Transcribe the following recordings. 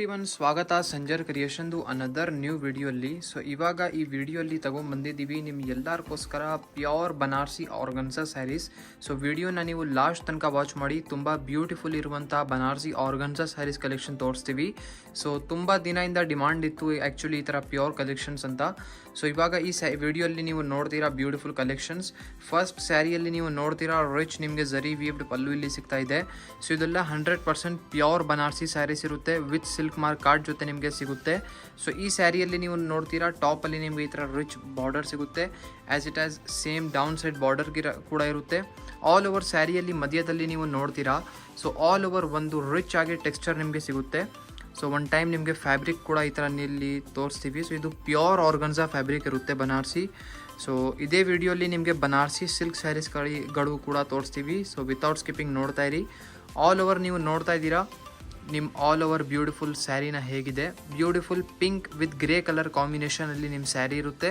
Everyone, ಸ್ವಾಗತ ಸಂಜರ್ ಕ್ರಿಯೇಷನ್ದು ಅನದರ್ ನ್ಯೂ ವಿಡಿಯೋಲ್ಲಿ. ಸೊ ಇವಾಗ ಈ ವಿಡಿಯೋಲ್ಲಿ ತಗೊಂಡ್ಬಂದಿದ್ದೀವಿ ನಿಮ್ಮ ಎಲ್ಲರಿಗೋಸ್ಕರ pure Banarasi organza sarees. So ವಿಡಿಯೋನ ನೀವು ಲಾಸ್ಟ್ ತನಕ ವಾಚ್ ಮಾಡಿ. ತುಂಬ ಬ್ಯೂಟಿಫುಲ್ ಇರುವಂಥ ಬನಾರಸಿ ಆರ್ಗನ್ಸಾ ಸ್ಯಾರೀಸ್ ಕಲೆಕ್ಷನ್ ತೋರಿಸ್ತೀವಿ. ಸೊ ತುಂಬ ದಿನದಿಂದ ಡಿಮಾಂಡ್ ಇತ್ತು ಆ್ಯಕ್ಚುಲಿ ಈ ಥರ ಪ್ಯೂರ್ ಕಲೆಕ್ಷನ್ಸ್ ಅಂತ. ಸೊ ಇವಾಗ ಈ ವಿಡಿಯೋಲ್ಲಿ ನೀವು ನೋಡ್ತೀರಾ ಬ್ಯೂಟಿಫುಲ್ ಕಲೆಕ್ಷನ್ಸ್. ಫಸ್ಟ್ ಸ್ಯಾರಿಯಲ್ಲಿ ನೀವು ನೋಡ್ತೀರಾ ರಿಚ್ ನಿಮಗೆ ಝರಿ ವೀವ್ಡ್ ಪಲ್ಲು ಇಲ್ಲಿ ಸಿಗ್ತಾ ಇದೆ. ಸೊ ಇದೆಲ್ಲ 100% ಪ್ಯೂರ್ ಬನಾರಸಿ ಸ್ಯಾರೀಸ್ ಇರುತ್ತೆ ವಿತ್ ಸಿಲ್ಕ್ ಮಾರ್ಕ್ ಕಾರ್ಡ್ ಜೊತೆ ನಿಮಗೆ ಸಿಗುತ್ತೆ. ಸೊ ಈ ಸ್ಯಾರಿಯಲ್ಲಿ ನೀವು ನೋಡ್ತೀರಾ ಟಾಪಲ್ಲಿ ನಿಮಗೆ ಈ ಥರ ರಿಚ್ ಬಾರ್ಡರ್ ಸಿಗುತ್ತೆ. As it as same down side border ಕೂಡ ಇರುತ್ತೆ. ಆಲ್ ಓವರ್ ಸ್ಯಾರಿಯಲ್ಲಿ ಮಧ್ಯದಲ್ಲಿ ನೀವು ನೋಡ್ತೀರಾ. ಸೊ ಆಲ್ ಓವರ್ ಒಂದು ರಿಚ್ ಆಗಿ ಟೆಕ್ಸ್ಚರ್ ನಿಮಗೆ ಸಿಗುತ್ತೆ. ಸೊ ಒನ್ ಟೈಮ್ ನಿಮಗೆ ಫ್ಯಾಬ್ರಿಕ್ ಕೂಡ ಈ ಥರ ಇಲ್ಲಿ ತೋರಿಸ್ತೀವಿ. ಸೊ ಇದು ಪ್ಯೂರ್ ಆರ್ಗನ್ಸಾ ಫ್ಯಾಬ್ರಿಕ್ ಇರುತ್ತೆ ಬನಾರಸಿ. ಸೊ ಇದೇ ವಿಡಿಯೋಲಿ ನಿಮಗೆ ಬನಾರಸಿ ಸಿಲ್ಕ್ ಸ್ಯಾರೀಸ್ಗಳು ಕೂಡ ತೋರಿಸ್ತೀವಿ. ಸೊ ವಿತೌಟ್ ಸ್ಕಿಪ್ಪಿಂಗ್ ನೋಡ್ತಾ ಇರಿ. ಆಲ್ ಓವರ್ ನೀವು ನೋಡ್ತಾ ಇದ್ದೀರಾ ನಿಮ್ಮ ಆಲ್ ಓವರ್ ಬ್ಯೂಟಿಫುಲ್ ಸ್ಯಾರಿನ ಹೇಗಿದೆ. Beautiful pink with grey colour ಕಾಂಬಿನೇಷನಲ್ಲಿ ನಿಮ್ಮ ಸ್ಯಾರಿ ಇರುತ್ತೆ.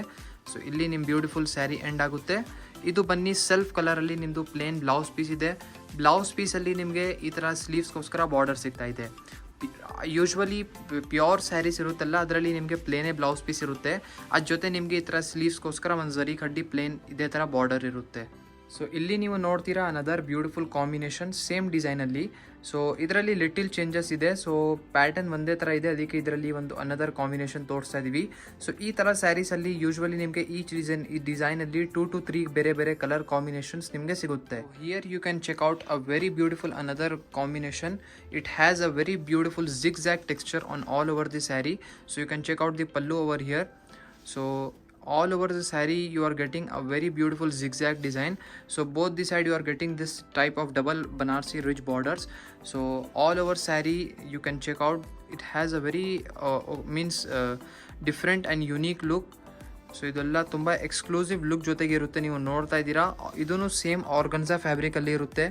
ಸೊ ಇಲ್ಲಿ ನಿಮ್ಮ ಬ್ಯೂಟಿಫುಲ್ ಸ್ಯಾರಿ ಎಂಡ್ ಆಗುತ್ತೆ. ಇದು ಬನ್ನಿ ಸೆಲ್ಫ್ ಕಲರಲ್ಲಿ ನಿಮ್ಮದು ಪ್ಲೇನ್ ಬ್ಲೌಸ್ ಪೀಸ್ ಇದೆ. ಬ್ಲೌಸ್ ಪೀಸಲ್ಲಿ ನಿಮಗೆ ಈ ಥರ ಸ್ಲೀವ್ಸ್ಗೋಸ್ಕರ ಬಾರ್ಡರ್ ಸಿಗ್ತಾ ಇದೆ. ಯೂಶ್ವಲಿ ಪ್ಯೂರ್ ಸ್ಯಾರೀಸ್ ಇರುತ್ತಲ್ಲ ಅದರಲ್ಲಿ ನಿಮಗೆ ಪ್ಲೇನೇ ಬ್ಲೌಸ್ ಪೀಸ್ ಇರುತ್ತೆ. ಅದ್ರ ಜೊತೆ ನಿಮಗೆ ಈ ಥರ ಸ್ಲೀವ್ಸ್ಗೋಸ್ಕರ ಒಂದು ಝರಿ ಕಡ್ಡಿ ಪ್ಲೇನ್ ಇದೇ ಥರ ಬಾರ್ಡರ್ ಇರುತ್ತೆ. ಸೊ ಇಲ್ಲಿ ನೀವು ನೋಡ್ತೀರಾ ಅನದರ್ ಬ್ಯೂಟಿಫುಲ್ ಕಾಂಬಿನೇಷನ್ ಸೇಮ್ ಡಿಸೈನಲ್ಲಿ. ಸೊ ಇದರಲ್ಲಿ ಲಿಟಿಲ್ ಚೇಂಜಸ್ ಇದೆ. ಸೊ ಪ್ಯಾಟರ್ನ್ ಒಂದೇ ಥರ ಇದೆ, ಅದಕ್ಕೆ ಇದರಲ್ಲಿ ಒಂದು ಅನದರ್ ಕಾಂಬಿನೇಷನ್ ತೋರಿಸ್ತಾ ಇದ್ದೀವಿ. ಸೊ ಈ ಥರ ಸ್ಯಾರೀಸಲ್ಲಿ ಯೂಶ್ವಲಿ ನಿಮಗೆ ಈ ಡಿಸೈನಲ್ಲಿ 2 to 3 ಬೇರೆ ಬೇರೆ ಕಲರ್ ಕಾಂಬಿನೇಷನ್ಸ್ ನಿಮಗೆ ಸಿಗುತ್ತೆ. Here you can check out a very beautiful another combination. It has a very beautiful zigzag texture on all over the saree. So you can check out the pallu over here. So all over the saree you are getting a very beautiful zigzag design. So both the side you are getting this type of double banarsi rich borders. So all over saree you can check out it has a very different and unique look. So ಇದೆಲ್ಲ ತುಂಬ exclusive look ಜೊತೆಗೆ ಇರುತ್ತೆ. ನೀವು ನೋಡ್ತಾ ಇದ್ದೀರಾ ಇದೂ same organza ಫ್ಯಾಬ್ರಿಕಲ್ಲಿ ಇರುತ್ತೆ.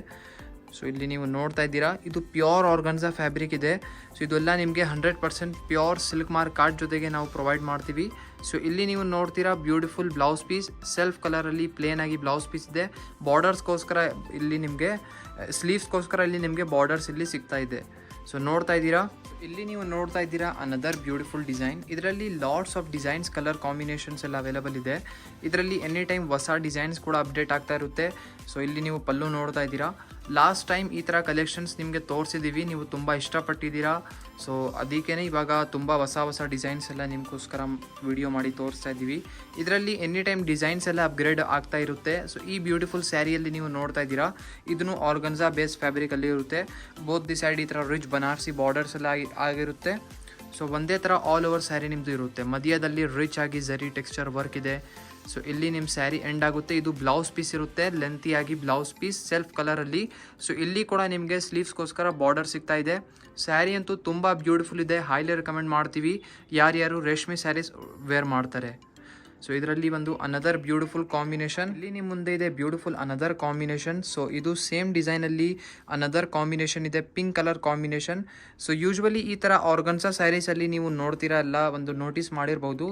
So ಇಲ್ಲಿ ನೀವು ನೋಡ್ತಾ ಇದ್ದೀರಾ ಇದು ಪ್ಯೂರ್ ಆರ್ಗನ್ಸಾ ಫ್ಯಾಬ್ರಿಕ್ ಇದೆ. ಸೊ ಇದೆಲ್ಲ ನಿಮಗೆ 100% ಪ್ಯೂರ್ ಸಿಲ್ಕ್ ಮಾರ್ಕ್ ಕಾರ್ಡ್ ಜೊತೆಗೆ ನಾವು ಪ್ರೊವೈಡ್ ಮಾಡ್ತೀವಿ. ಸೊ ಇಲ್ಲಿ ನೀವು ನೋಡ್ತೀರಾ ಬ್ಯೂಟಿಫುಲ್ ಬ್ಲೌಸ್ ಪೀಸ್ ಸೆಲ್ಫ್ ಕಲರಲ್ಲಿ ಪ್ಲೇನ್ ಆಗಿ ಬ್ಲೌಸ್ ಪೀಸ್ ಇದೆ. ಬಾರ್ಡರ್ಸ್ಗೋಸ್ಕರ ಇಲ್ಲಿ ನಿಮಗೆ ಸ್ಲೀವ್ಸ್ಗೋಸ್ಕರ ಇಲ್ಲಿ ನಿಮಗೆ ಬಾರ್ಡರ್ಸ್ ಇಲ್ಲಿ ಸಿಗ್ತಾ ಇದೆ. ಸೊ ನೋಡ್ತಾ ಇದ್ದೀರಾ ಇಲ್ಲಿ ನೀವು ನೋಡ್ತಾ ಇದ್ದೀರಾ ಅನದರ್ ಬ್ಯೂಟಿಫುಲ್ ಡಿಸೈನ್. ಇದರಲ್ಲಿ lots of designs colour combinations ಎಲ್ಲ ಅವೈಲೇಬಲ್ ಇದೆ. ಇದರಲ್ಲಿ ಎನಿ ಟೈಮ್ ಹೊಸ ಡಿಸೈನ್ಸ್ ಕೂಡ ಅಪ್ಡೇಟ್ ಆಗ್ತಾ ಇರುತ್ತೆ. ಸೊ ಇಲ್ಲಿ ನೀವು ಪಲ್ಲು ನೋಡ್ತಾ ಇದ್ದೀರಾ. ಲಾಸ್ಟ್ ಟೈಮ್ ಈ ಥರ ಕಲೆಕ್ಷನ್ಸ್ ನಿಮಗೆ ತೋರಿಸಿದ್ದೀವಿ, ನೀವು ತುಂಬ ಇಷ್ಟಪಟ್ಟಿದ್ದೀರಾ. ಸೊ ಅದಕ್ಕೇ ಇವಾಗ ತುಂಬ ಹೊಸ ಡಿಸೈನ್ಸ್ ಎಲ್ಲ ನಿಮಗೋಸ್ಕರ ವಿಡಿಯೋ ಮಾಡಿ ತೋರಿಸ್ತಾ ಇದ್ದೀವಿ. ಇದರಲ್ಲಿ ಎನಿ ಟೈಮ್ ಡಿಸೈನ್ಸ್ ಎಲ್ಲ ಅಪ್ಗ್ರೇಡ್ ಆಗ್ತಾ ಇರುತ್ತೆ. ಸೊ ಈ ಬ್ಯೂಟಿಫುಲ್ ಸ್ಯಾರಿಯಲ್ಲಿ ನೀವು ನೋಡ್ತಾ ಇದ್ದೀರಾ ಇದನ್ನು ಆರ್ಗನ್ಸಾ ಬೇಸ್ ಫ್ಯಾಬ್ರಿಕಲ್ಲಿ ಇರುತ್ತೆ. ಬೋತ್ ದಿ ಸೈಡ್ ಈ ಥರ ರಿಚ್ ಬನಾರಸಿ ಬಾರ್ಡರ್ಸ್ ಎಲ್ಲ ಆಗಿರುತ್ತೆ. ಸೊ ಒಂದೇ ಥರ ಆಲ್ ಓವರ್ ಸ್ಯಾರಿ ನಿಮ್ಮದು ಇರುತ್ತೆ. ಮಧ್ಯದಲ್ಲಿ ರಿಚ್ ಆಗಿ ಝರಿ ಟೆಕ್ಸ್ಚರ್ ವರ್ಕ್ ಇದೆ. ಸೊ ಇಲ್ಲಿ ನಿಮ್ಮ ಸ್ಯಾರಿ ಎಂಡ್ ಆಗುತ್ತೆ. ಇದು ಬ್ಲೌಸ್ ಪೀಸ್ ಇರುತ್ತೆ, ಲೆಂತಿಯಾಗಿ ಬ್ಲೌಸ್ ಪೀಸ್ ಸೆಲ್ಫ್ ಕಲರಲ್ಲಿ. ಸೊ ಇಲ್ಲಿ ಕೂಡ ನಿಮಗೆ ಸ್ಲೀವ್ಸ್ಗೋಸ್ಕರ ಬಾರ್ಡರ್ ಸಿಗ್ತಾ ಇದೆ. ಸ್ಯಾರಿ ಅಂತೂ ತುಂಬ ಬ್ಯೂಟಿಫುಲ್ ಇದೆ. ಹೈಲಿ ರೆಕಮೆಂಡ್ ಮಾಡ್ತೀವಿ ಯಾರ್ಯಾರು ರೇಷ್ಮೆ ಸ್ಯಾರೀಸ್ ವೇರ್ ಮಾಡ್ತಾರೆ. ಸೊ ಇದರಲ್ಲಿ ಒಂದು ಅನದರ್ ಬ್ಯೂಟಿಫುಲ್ ಕಾಂಬಿನೇಷನ್ ಇಲ್ಲಿ ನಿಮ್ಮ ಮುಂದೆ ಇದೆ. Beautiful another combination. ಸೊ ಇದು ಸೇಮ್ ಡಿಸೈನಲ್ಲಿ ಅನದರ್ ಕಾಂಬಿನೇಷನ್ ಇದೆ, pink colour combination. So usually ಈ ಥರ ಆರ್ಗನ್ಸಾ ಸ್ಯಾರೀಸಲ್ಲಿ ನೀವು ನೋಡ್ತೀರಾ ಎಲ್ಲ ಒಂದು ನೋಟಿಸ್ ಮಾಡಿರ್ಬೋದು.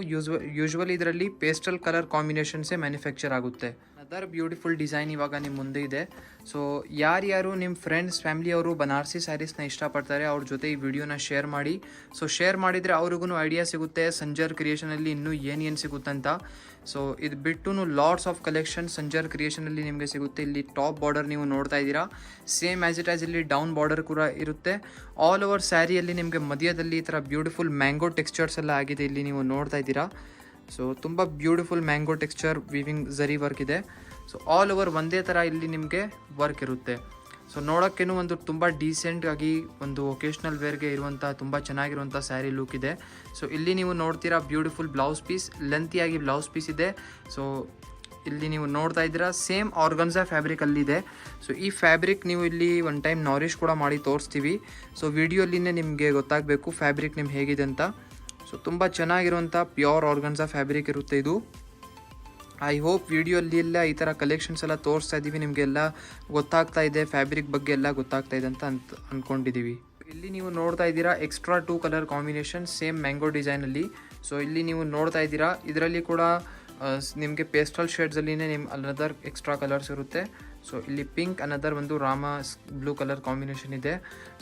ಯೂಶ್ವಲಿ ಇದರಲ್ಲಿ ಪೇಸ್ಟಲ್ ಕಲರ್ ಕಾಂಬಿನೇಷನ್ಸೇ ಮ್ಯಾನುಫ್ಯಾಕ್ಚರ್ ಆಗುತ್ತೆ. ಅದರ್ ಬ್ಯೂಟಿಫುಲ್ ಡಿಸೈನ್ ಇವಾಗ ನಿಮ್ಮ ಮುಂದೆ ಇದೆ. ಸೊ ಯಾರ್ಯಾರು ನಿಮ್ಮ ಫ್ರೆಂಡ್ಸ್ ಫ್ಯಾಮಿಲಿಯವರು ಬನಾರಸಿ ಸ್ಯಾರೀಸ್ನ ಇಷ್ಟಪಡ್ತಾರೆ ಅವ್ರ ಜೊತೆ ಈ ವಿಡಿಯೋನ ಶೇರ್ ಮಾಡಿ. ಸೊ ಶೇರ್ ಮಾಡಿದರೆ ಅವ್ರಿಗೂ ಐಡಿಯಾ ಸಿಗುತ್ತೆ ಸಂಜರ್ ಕ್ರಿಯೇಷನಲ್ಲಿ ಇನ್ನೂ ಏನೇನು ಸಿಗುತ್ತಂತ. ಸೊ ಇದು ಬಿಟ್ಟು ಲಾಟ್ಸ್ ಆಫ್ ಕಲೆಕ್ಷನ್ ಸಂಜರ್ ಕ್ರಿಯೇಷನಲ್ಲಿ ನಿಮಗೆ ಸಿಗುತ್ತೆ. ಇಲ್ಲಿ ಟಾಪ್ ಬಾರ್ಡರ್ ನೀವು ನೋಡ್ತಾ ಇದ್ದೀರಾ, ಸೇಮ್ ಆ್ಯಸ್ ಇಟ್ ಆಸ್ ಇಲ್ಲಿ ಡೌನ್ ಬಾರ್ಡರ್ ಕೂಡ ಇರುತ್ತೆ. ಆಲ್ ಓವರ್ ಸ್ಯಾರಿಯಲ್ಲಿ ನಿಮಗೆ ಮಧ್ಯದಲ್ಲಿ ಈ ಥರ ಬ್ಯೂಟಿಫುಲ್ ಮ್ಯಾಂಗೋ ಟೆಕ್ಸ್ಚರ್ಸ್ ಎಲ್ಲ ಆಗಿದೆ. ಇಲ್ಲಿ ನೀವು ನೋಡ್ತಾ ಇದ್ದೀರಾ. ಸೊ ತುಂಬ ಬ್ಯೂಟಿಫುಲ್ ಮ್ಯಾಂಗೋ ಟೆಕ್ಸ್ಚರ್ ವಿವಿಂಗ್ ಝರಿ ವರ್ಕ್ ಇದೆ. ಸೊ ಆಲ್ ಓವರ್ ಒಂದೇ ಥರ ಇಲ್ಲಿ ನಿಮಗೆ ವರ್ಕ್ ಇರುತ್ತೆ. ಸೊ ನೋಡೋಕ್ಕೇನು ಒಂದು ತುಂಬ ಡೀಸೆಂಟ್ ಆಗಿ ಒಂದು ಒಕೇಶ್ನಲ್ ವೇರ್ಗೆ ಇರುವಂಥ ತುಂಬ ಚೆನ್ನಾಗಿರುವಂಥ ಸ್ಯಾರಿ ಲುಕ್ ಇದೆ. ಸೊ ಇಲ್ಲಿ ನೀವು ನೋಡ್ತೀರಾ ಬ್ಯೂಟಿಫುಲ್ ಬ್ಲೌಸ್ ಪೀಸ್ ಲೆಂತಿಯಾಗಿ ಬ್ಲೌಸ್ ಪೀಸ್ ಇದೆ. ಸೊ ಇಲ್ಲಿ ನೀವು ನೋಡ್ತಾ ಇದ್ದೀರಾ ಸೇಮ್ ಆರ್ಗನ್ಸಾ ಫ್ಯಾಬ್ರಿಕಲ್ಲಿದೆ. ಸೊ ಈ ಫ್ಯಾಬ್ರಿಕ್ ನೀವು ಇಲ್ಲಿ ಒನ್ ಟೈಮ್ ನಾರಿಶ್ ಕೂಡ ಮಾಡಿ ತೋರಿಸ್ತೀವಿ. ಸೊ ವಿಡಿಯೋಲಿನೇ ನಿಮಗೆ ಗೊತ್ತಾಗಬೇಕು ಫ್ಯಾಬ್ರಿಕ್ ನಿಮ್ಗೆ ಹೇಗಿದೆ ಅಂತ. ಸೊ ತುಂಬ ಚೆನ್ನಾಗಿರುವಂಥ ಪ್ಯೂರ್ ಆರ್ಗನ್ಸಾ ಫ್ಯಾಬ್ರಿಕ್ ಇರುತ್ತೆ ಇದು. ಐ ಹೋಪ್ ವಿಡಿಯೋಲ್ಲಿ ಎಲ್ಲ ಈ ಥರ ಕಲೆಕ್ಷನ್ಸ್ ಎಲ್ಲ ತೋರಿಸ್ತಾ ಇದ್ದೀವಿ, ನಿಮಗೆಲ್ಲ ಗೊತ್ತಾಗ್ತಾ ಇದೆ, ಫ್ಯಾಬ್ರಿಕ್ ಬಗ್ಗೆ ಎಲ್ಲ ಗೊತ್ತಾಗ್ತಾ ಇದೆ ಅಂತ ಅಂದ್ಕೊಂಡಿದ್ದೀವಿ. ಇಲ್ಲಿ ನೀವು ನೋಡ್ತಾ ಇದ್ದೀರಾ extra 2 colour combination same mango ಡಿಸೈನಲ್ಲಿ. ಸೊ ಇಲ್ಲಿ ನೀವು ನೋಡ್ತಾ ಇದ್ದೀರಾ ಇದರಲ್ಲಿ ಕೂಡ ನಿಮಗೆ ಪೇಸ್ಟಲ್ ಶೇಡ್ಸಲ್ಲಿನೇ ನಿಮ್ಮ ಅನದರ್ ಎಕ್ಸ್ಟ್ರಾ ಕಲರ್ಸ್ ಇರುತ್ತೆ. ಸೊ ಇಲ್ಲಿ ಪಿಂಕ್ ಅನದರ್ ಒಂದು ರಾಮ ಬ್ಲೂ ಕಲರ್ ಕಾಂಬಿನೇಷನ್ ಇದೆ.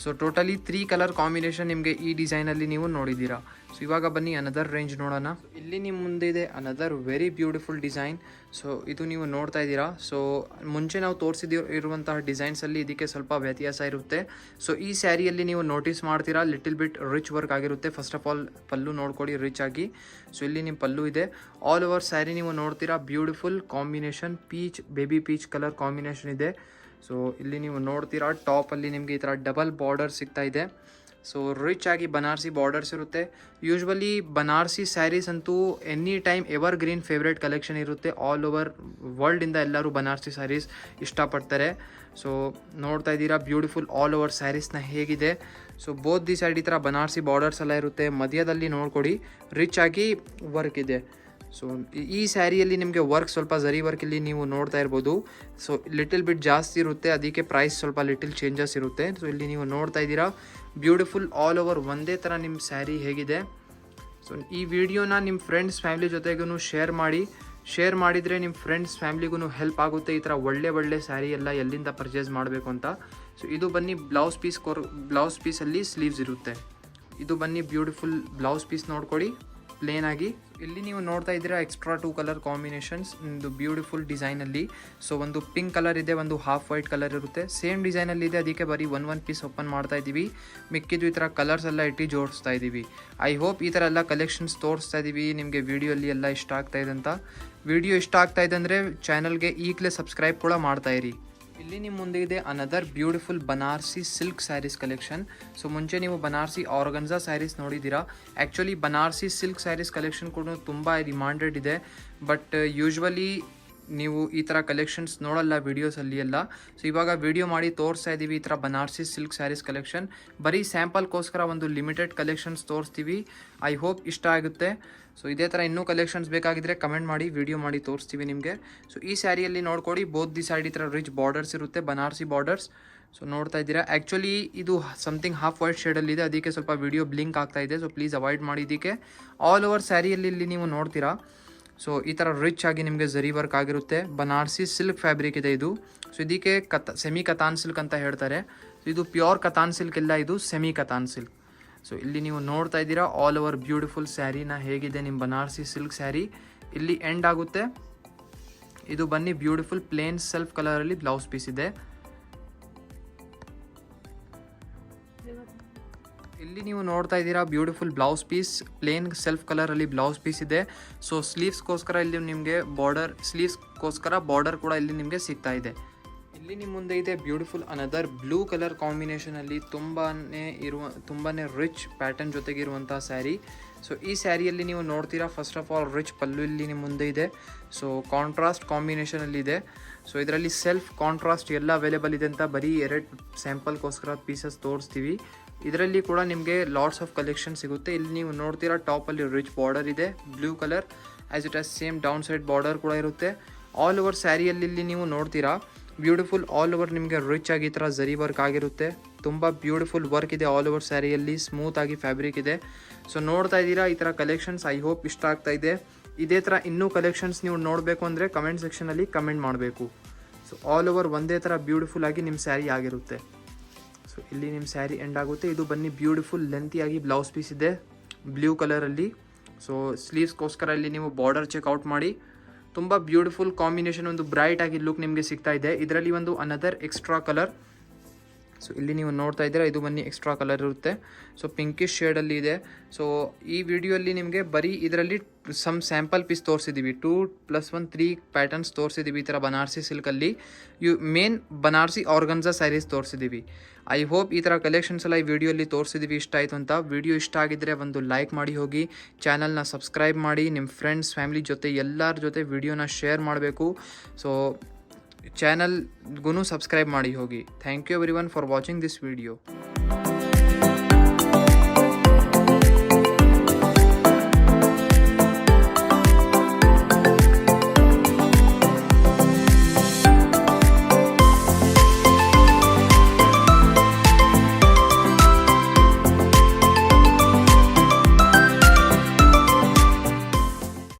ಸೊ ಟೋಟಲಿ 3 ಕಲರ್ ಕಾಂಬಿನೇಷನ್ ನಿಮಗೆ ಈ ಡಿಸೈನಲ್ಲಿ ನೀವು ನೋಡಿದ್ದೀರಾ. ಸೊ ಇವಾಗ ಬನ್ನಿ ಅನದರ್ ರೇಂಜ್ ನೋಡೋಣ. ಇಲ್ಲಿ ನಿಮ್ಮ ಮುಂದೆ ಇದೆ another very beautiful design. So ಇದು ನೀವು ನೋಡ್ತಾ ಇದ್ದೀರಾ. ಸೊ ಮುಂಚೆ ನಾವು ತೋರಿಸಿದಿರುವಂತಹ ಡಿಸೈನ್ಸಲ್ಲಿ ಇದಕ್ಕೆ ಸ್ವಲ್ಪ ವ್ಯತ್ಯಾಸ ಇರುತ್ತೆ. ಸೊ ಈ ಸ್ಯಾರಿಯಲ್ಲಿ ನೀವು ನೋಟಿಸ್ ಮಾಡ್ತೀರಾ ಲಿಟಲ್ ಬಿಟ್ ರಿಚ್ ವರ್ಕ್ ಆಗಿರುತ್ತೆ. ಫಸ್ಟ್ ಆಫ್ ಆಲ್ ಪಲ್ಲು ನೋಡ್ಕೊಳ್ಳಿ ರಿಚ್ ಆಗಿ. ಸೊ ಇಲ್ಲಿ ನಿಮ್ಮ ಪಲ್ಲು ಇದೆ. ಆಲ್ ಓವರ್ ಸ್ಯಾರಿ ನೀವು ನೋಡ್ತೀರಾ beautiful combination peach baby peach colour combination ಇದೆ. ಸೊ ಇಲ್ಲಿ ನೀವು ನೋಡ್ತೀರಾ ಟಾಪಲ್ಲಿ ನಿಮಗೆ ಈ ಥರ ಡಬಲ್ ಬಾರ್ಡರ್ ಸಿಗ್ತಾ ಇದೆ. ಸೊ ರಿಚ್ ಆಗಿ ಬನಾರಸಿ ಬಾರ್ಡರ್ಸ್ ಇರುತ್ತೆ. ಯೂಶ್ವಲಿ ಬನಾರಸಿ ಸ್ಯಾರೀಸ್ ಅಂತೂ any time ever green favourite collection ಇರುತ್ತೆ. ಆಲ್ ಓವರ್ ವರ್ಲ್ಡಿಂದ ಎಲ್ಲರೂ ಬನಾರಸಿ ಸ್ಯಾರೀಸ್ ಇಷ್ಟಪಡ್ತಾರೆ. ಸೊ ನೋಡ್ತಾ ಇದ್ದೀರಾ ಬ್ಯೂಟಿಫುಲ್ ಆಲ್ ಓವರ್ ಸ್ಯಾರೀಸ್ನ ಹೇಗಿದೆ. ಸೊ ಬೋತ್ ದಿ ಸೈಡ್ ಈ ಥರ ಬನಾರಸಿ ಬಾರ್ಡರ್ಸ್ ಎಲ್ಲ ಇರುತ್ತೆ. ಮಧ್ಯದಲ್ಲಿ ನೋಡ್ಕೊಡಿ ರಿಚ್ ಆಗಿ ವರ್ಕ್ ಇದೆ. ಸೊ ಈ ಸ್ಯಾರಿಯಲ್ಲಿ ನಿಮಗೆ ವರ್ಕ್ ಸ್ವಲ್ಪ ಝರಿ ವರ್ಕ್ ಇಲ್ಲಿ ನೀವು ನೋಡ್ತಾ ಇರ್ಬೋದು. ಸೊ ಲಿಟಲ್ ಬಿಟ್ ಜಾಸ್ತಿ ಇರುತ್ತೆ, ಅದಕ್ಕೆ ಪ್ರೈಸ್ ಸ್ವಲ್ಪ ಲಿಟಲ್ ಚೇಂಜಸ್ ಇರುತ್ತೆ. ಸೊ ಇಲ್ಲಿ ನೀವು ನೋಡ್ತಾ ಇದ್ದೀರಾ ಬ್ಯೂಟಿಫುಲ್ ಆಲ್ ಓವರ್ ಒಂದೇ ಥರ ನಿಮ್ಮ ಸ್ಯಾರಿ ಹೇಗಿದೆ. ಸೊ ಈ ವಿಡಿಯೋನ ನಿಮ್ಮ ಫ್ರೆಂಡ್ಸ್ ಫ್ಯಾಮಿಲಿ ಜೊತೆಗೂ ಶೇರ್ ಮಾಡಿದರೆ ನಿಮ್ಮ ಫ್ರೆಂಡ್ಸ್ ಫ್ಯಾಮಿಲಿಗೂ ಹೆಲ್ಪ್ ಆಗುತ್ತೆ. ಈ ಥರ ಒಳ್ಳೆ ಸ್ಯಾರಿ ಎಲ್ಲ ಎಲ್ಲಿಂದ ಪರ್ಚೇಸ್ ಮಾಡಬೇಕು ಅಂತ. ಸೊ ಇದು ಬನ್ನಿ ಬ್ಲೌಸ್ ಪೀಸಲ್ಲಿ ಸ್ಲೀವ್ಸ್ ಇರುತ್ತೆ. ಇದು ಬನ್ನಿ ಬ್ಯೂಟಿಫುಲ್ ಬ್ಲೌಸ್ ಪೀಸ್ ನೋಡ್ಕೊಳ್ಳಿ ಪ್ಲೇನ್ ಆಗಿ. ಇಲ್ಲಿ ನೀವು ನೋಡ್ತಾ ಇದ್ದೀರಾ ಎಕ್ಸ್ಟ್ರಾ 2 ಕಲರ್ ಕಾಂಬಿನೇಷನ್ಸ್ ಒಂದು ಬ್ಯೂಟಿಫುಲ್ ಡಿಸೈನಲ್ಲಿ. ಸೊ ಒಂದು ಪಿಂಕ್ ಕಲರ್ ಇದೆ, ಒಂದು ಹಾಫ್ ವೈಟ್ ಕಲರ್ ಇರುತ್ತೆ. ಸೇಮ್ ಡಿಸೈನಲ್ಲಿ ಇದೆ, ಅದಕ್ಕೆ ಬರೀ ಒನ್ ಪೀಸ್ ಓಪನ್ ಮಾಡ್ತಾ ಇದ್ದೀವಿ. ಮಿಕ್ಕಿದ್ದು ಈ ಥರ ಕಲರ್ಸ್ ಎಲ್ಲ ಇಟ್ಟು ಜೋಡಿಸ್ತಾ ಇದ್ದೀವಿ. ಐ ಹೋಪ್ ಈ ಥರ ಎಲ್ಲ ಕಲೆಕ್ಷನ್ಸ್ ತೋರಿಸ್ತಾ ಇದ್ದೀವಿ ನಿಮಗೆ ವಿಡಿಯೋಲ್ಲಿ ಎಲ್ಲ ಇಷ್ಟ ಆಗ್ತಾ ಇದೆ ಅಂತ. ವಿಡಿಯೋ ಇಷ್ಟ ಆಗ್ತಾ ಇದೆ ಅಂದರೆ ಚಾನಲ್ಗೆ ಈಗಲೇ ಸಬ್ಸ್ಕ್ರೈಬ್ ಕೂಡ ಮಾಡ್ತಾ ಇರಿ. ಇಲ್ಲಿ ನಿಮ್ಮ ಮುಂದೆ ಇದೆ another beautiful Banarasi silk sarees collection. So ಮುಂಚೆ ನೀವು ಬನಾರಸಿ ಆರ್ಗನ್ಸಾ ಸ್ಯಾರೀಸ್ ನೋಡಿದ್ದೀರಾ. Actually Banarasi silk sarees collection ಕೂಡ ತುಂಬ ಡಿಮಾಂಡೆಡ್ ಇದೆ. ಬಟ್ ಯೂಶ್ವಲಿ ನೀವು ಈ ಥರ ಕಲೆಕ್ಷನ್ಸ್ ನೋಡಲ್ಲ ವಿಡಿಯೋಸಲ್ಲಿ ಎಲ್ಲ. ಸೊ ಇವಾಗ ವಿಡಿಯೋ ಮಾಡಿ ತೋರಿಸ್ತಾ ಇದ್ದೀವಿ ಈ ಥರ ಬನಾರಸಿ ಸಿಲ್ಕ್ ಸ್ಯಾರೀಸ್ ಕಲೆಕ್ಷನ್. ಬರೀ ಸ್ಯಾಂಪಲ್ಗೋಸ್ಕರ ಒಂದು ಲಿಮಿಟೆಡ್ ಕಲೆಕ್ಷನ್ಸ್ ತೋರಿಸ್ತೀವಿ. ಐ ಹೋಪ್ ಇಷ್ಟ ಆಗುತ್ತೆ. ಸೊ ಇದೇ ಥರ ಇನ್ನೂ ಕಲೆಕ್ಷನ್ಸ್ ಬೇಕಾಗಿದ್ದರೆ ಕಮೆಂಟ್ ಮಾಡಿ, ವಿಡಿಯೋ ಮಾಡಿ ತೋರಿಸ್ತೀವಿ ನಿಮಗೆ. ಸೊ ಈ ಸ್ಯಾರಿಯಲ್ಲಿ ನೋಡ್ಕೊಳ್ಳಿ ಬೋತ್ ದಿ ಸೈಡ್ ಈ ಥರ ರಿಚ್ ಬಾರ್ಡರ್ಸ್ ಇರುತ್ತೆ, ಬನಾರಸಿ ಬಾರ್ಡರ್ಸ್. ಸೊ ನೋಡ್ತಾ ಇದ್ದೀರಾ ಆ್ಯಕ್ಚುಲಿ ಇದು ಸಮಥಿಂಗ್ ಹಾಫ್ ವೈಟ್ ಶೇಡಲ್ಲಿದೆ, ಅದಕ್ಕೆ ಸ್ವಲ್ಪ ವಿಡಿಯೋ ಬ್ಲಿಂಕ್ ಆಗ್ತಾ ಇದೆ. ಸೊ ಪ್ಲೀಸ್ ಅವಾಯ್ಡ್ ಮಾಡಿ ಇದಕ್ಕೆ. ಆಲ್ ಓವರ್ ಸ್ಯಾರಿಯಲ್ಲಿ ಇಲ್ಲಿ ನೀವು ನೋಡ್ತೀರಾ. ಸೊ ಈ ಥರ ರಿಚ್ ಆಗಿ ನಿಮಗೆ ಝರಿ ವರ್ಕ್ ಆಗಿರುತ್ತೆ. ಬನಾರಸಿ ಸಿಲ್ಕ್ ಫ್ಯಾಬ್ರಿಕ್ ಇದೆ ಇದು. ಸೊ ಇದಕ್ಕೆ ಸೆಮಿ ಕತಾನ್ ಸಿಲ್ಕ್ ಅಂತ ಹೇಳ್ತಾರೆ. ಸೊ ಇದು ಪ್ಯೂರ್ ಕತಾನ್ ಸಿಲ್ಕ್ ಇಲ್ಲ, ಇದು ಸೆಮಿ ಕತಾನ್ ಸಿಲ್ಕ್. ಸೊ ಇಲ್ಲಿ ನೀವು ನೋಡ್ತಾ ಇದ್ದೀರಾ ಆಲ್ ಓವರ್ ಬ್ಯೂಟಿಫುಲ್ ಸ್ಯಾರಿನ ಹೇಗಿದೆ ನಿಮ್ಮ ಬನಾರಸಿ ಸಿಲ್ಕ್ ಸ್ಯಾರಿ. ಇಲ್ಲಿ ಎಂಡ್ ಆಗುತ್ತೆ. ಇದು ಬನ್ನಿ ಬ್ಯೂಟಿಫುಲ್ ಪ್ಲೇನ್ ಸೆಲ್ಫ್ ಕಲರಲ್ಲಿ ಬ್ಲೌಸ್ ಪೀಸ್ ಇದೆ. ಇಲ್ಲಿ ನೀವು ನೋಡ್ತಾ ಇದ್ದೀರಾ beautiful blouse piece plain self ಕಲರಲ್ಲಿ ಬ್ಲೌಸ್ ಪೀಸ್ ಇದೆ. ಸೊ ಸ್ಲೀವ್ಸ್ಗೋಸ್ಕರ ಇಲ್ಲಿ ನಿಮಗೆ ಬಾರ್ಡರ್ ಕೂಡ ಇಲ್ಲಿ ನಿಮಗೆ ಸಿಗ್ತಾ ಇದೆ. ಇಲ್ಲಿ ನಿಮ್ಮ ಮುಂದೆ ಇದೆ ಬ್ಯೂಟಿಫುಲ್ ಅನದರ್ ಬ್ಲೂ ಕಲರ್ ಕಾಂಬಿನೇಷನಲ್ಲಿ ತುಂಬಾ ರಿಚ್ ಪ್ಯಾಟರ್ನ್ ಜೊತೆಗಿರುವಂಥ ಸ್ಯಾರಿ. ಸೊ ಈ ಸ್ಯಾರಿಯಲ್ಲಿ ನೀವು ನೋಡ್ತೀರಾ first of all rich pallu ಇಲ್ಲಿ ನಿಮ್ಮ ಮುಂದೆ ಇದೆ. ಸೊ ಕಾಂಟ್ರಾಸ್ಟ್ ಕಾಂಬಿನೇಷನಲ್ಲಿದೆ. ಸೊ ಇದರಲ್ಲಿ ಸೆಲ್ಫ್ ಕಾಂಟ್ರಾಸ್ಟ್ ಎಲ್ಲ ಅವೈಲೇಬಲ್ ಇದೆ ಅಂತ ಬರೀ 2 ಸ್ಯಾಂಪಲ್ಗೋಸ್ಕರ ಪೀಸಸ್ ತೋರಿಸ್ತೀವಿ. ಇದರಲ್ಲಿ ಕೂಡ ನಿಮಗೆ ಲಾಟ್ಸ್ ಆಫ್ ಕಲೆಕ್ಷನ್ ಸಿಗುತ್ತೆ. ಇಲ್ಲಿ ನೀವು ನೋಡ್ತೀರಾ ಟಾಪಲ್ಲಿ ರಿಚ್ ಬಾರ್ಡರ್ ಇದೆ blue colour, as it as same down side border ಕೂಡ ಇರುತ್ತೆ. ಆಲ್ ಓವರ್ ಸ್ಯಾರಿಯಲ್ಲಿ ಇಲ್ಲಿ ನೀವು ನೋಡ್ತೀರಾ ಬ್ಯೂಟಿಫುಲ್ ಆಲ್ ಓವರ್ ನಿಮಗೆ ರಿಚ್ ಆಗಿ ಈ ಥರ ಝರಿ ವರ್ಕ್ ಆಗಿರುತ್ತೆ. ತುಂಬ ಬ್ಯೂಟಿಫುಲ್ ವರ್ಕ್ ಇದೆ ಆಲ್ ಓವರ್ ಸ್ಯಾರಿಯಲ್ಲಿ, ಸ್ಮೂತ್ ಆಗಿ ಫ್ಯಾಬ್ರಿಕ್ ಇದೆ. ಸೊ ನೋಡ್ತಾ ಇದ್ದೀರಾ ಈ ಥರ ಕಲೆಕ್ಷನ್ಸ್. ಐ ಹೋಪ್ ಇಷ್ಟ ಆಗ್ತಾ ಇದೆ. ಇದೇ ಥರ ಇನ್ನೂ ಕಲೆಕ್ಷನ್ಸ್ ನೀವು ನೋಡಬೇಕು ಅಂದರೆ ಕಮೆಂಟ್ ಸೆಕ್ಷನಲ್ಲಿ ಕಮೆಂಟ್ ಮಾಡಬೇಕು. ಸೊ ಆಲ್ ಓವರ್ ಒಂದೇ ಥರ ಬ್ಯೂಟಿಫುಲ್ ಆಗಿ ನಿಮ್ಮ ಸ್ಯಾರಿ ಆಗಿರುತ್ತೆ. ಸೊ ಇಲ್ಲಿ ನಿಮ್ಮ ಸ್ಯಾರಿ ಎಂಡ್ ಆಗುತ್ತೆ. ಇದು ಬನ್ನಿ ಬ್ಯೂಟಿಫುಲ್ ಲೆಂತಿಯಾಗಿ ಬ್ಲೌಸ್ ಪೀಸ್ ಇದೆ ಬ್ಲೂ ಕಲರಲ್ಲಿ. ಸೊ ಸ್ಲೀವ್ಸ್ಗೋಸ್ಕರ ಇಲ್ಲಿ ನೀವು ಬಾರ್ಡರ್ ಚೆಕ್ಔಟ್ ಮಾಡಿ. ತುಂಬ ಬ್ಯೂಟಿಫುಲ್ ಕಾಂಬಿನೇಷನ್, ಒಂದು ಬ್ರೈಟ್ ಆಗಿ ಲುಕ್ ನಿಮಗೆ ಸಿಗ್ತಾ ಇದೆ. ಇದರಲ್ಲಿ ಒಂದು ಅನದರ್ ಎಕ್ಸ್ಟ್ರಾ ಕಲರ್. ಸೊ ಇಲ್ಲಿ ನೀವು ನೋಡ್ತಾ ಇದ್ದೀರಾ ಇದು ಬನ್ನಿ ಎಕ್ಸ್ಟ್ರಾ ಕಲರ್ ಇರುತ್ತೆ. ಸೊ ಪಿಂಕಿಶ್ ಶೇಡಲ್ಲಿ ಇದೆ. ಸೊ ಈ ವಿಡಿಯೋಲ್ಲಿ ನಿಮಗೆ ಬರೀ ಇದರಲ್ಲಿ ಸಮ್ ಸ್ಯಾಂಪಲ್ ಪೀಸ್ ತೋರಿಸಿದ್ದೀವಿ. 2+1 3 ಪ್ಯಾಟರ್ನ್ಸ್ ತೋರಿಸಿದ್ದೀವಿ ಈ ಥರ ಬನಾರಸಿ ಸಿಲ್ಕಲ್ಲಿ. ಮೇನ್ ಬನಾರಸಿ ಆರ್ಗನ್ಸಾ ಸ್ಯಾರೀಸ್ ತೋರಿಸಿದ್ದೀವಿ. ಐ ಹೋಪ್ ಈ ಥರ ಕಲೆಕ್ಷನ್ಸ್ ಎಲ್ಲ ಈ ವಿಡಿಯೋಲ್ಲಿ ತೋರಿಸಿದ್ದೀವಿ ಇಷ್ಟ ಆಯಿತು ಅಂತ. ವಿಡಿಯೋ ಇಷ್ಟ ಆಗಿದ್ದರೆ ಒಂದು ಲೈಕ್ ಮಾಡಿ ಹೋಗಿ, ಚಾನಲ್ನ ಸಬ್ಸ್ಕ್ರೈಬ್ ಮಾಡಿ, ನಿಮ್ಮ ಫ್ರೆಂಡ್ಸ್ ಫ್ಯಾಮಿಲಿ ಜೊತೆ ಎಲ್ಲರ ಜೊತೆ ವಿಡಿಯೋನ ಶೇರ್ ಮಾಡಬೇಕು. ಸೊ ಚಾನಲ್ಗೂ ಸಬ್ಸ್ಕ್ರೈಬ್ ಮಾಡಿ ಹೋಗಿ. Thank you everyone for watching this video.